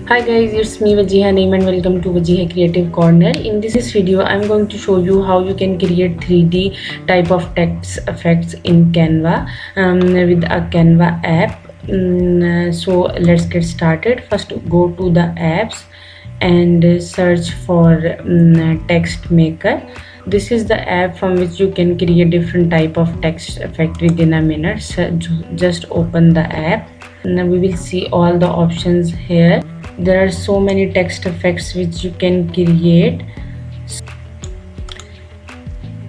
Hi guys, it's me Wajeeha name and welcome to Wajeeha Creative Corner. In this video, I'm going to show you how you can create 3D type of text effects in Canva with a Canva app. So let's get started. First, go to the apps and search for text maker. This is the app from which you can create different type of text effect within a minute. So just open the app. Now we will see all the options here. There are so many text effects which you can create.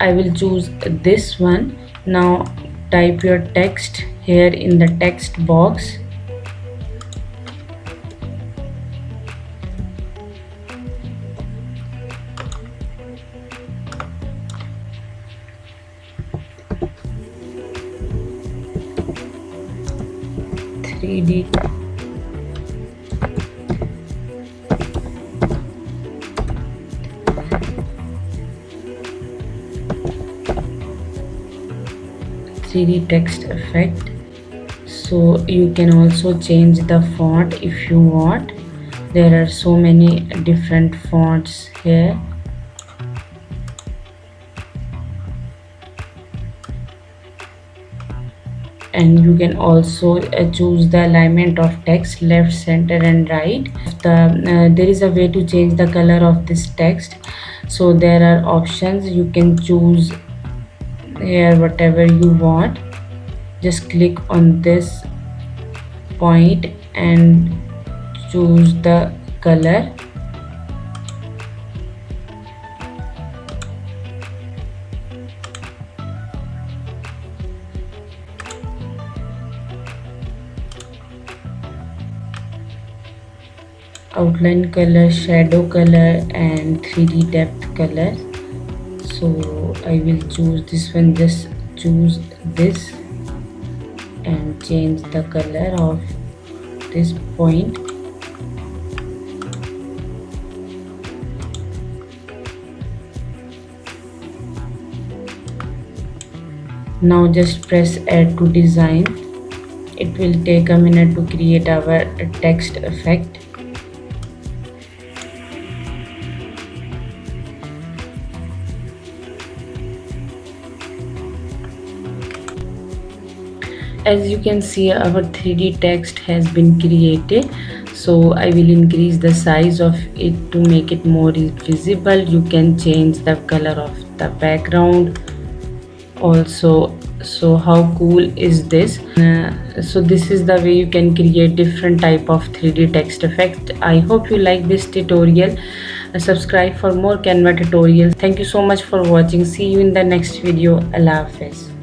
I will choose this one. Now type your text here in the text box. Three D text effect. So you can also change the font if you want. There are so many different fonts here. And you can also choose the alignment of text left, center and right. There is a way to change the color of this text. So there are options. You can choose here whatever you want. Just click on this point and choose the color. Outline color, shadow color and 3D depth color. So I will choose this one. Just choose this and change the color of this point. Now just press add to design. It will take a minute to create our text effect. As you can see, our 3D text has been created. So I will increase the size of it to make it more visible. You can change the color of the background also. So how cool is this? So this is the way you can create different type of 3D text effect. I hope you like this tutorial. Subscribe for more Canva tutorials. Thank you so much for watching. See you in the next video. Allah Hafiz.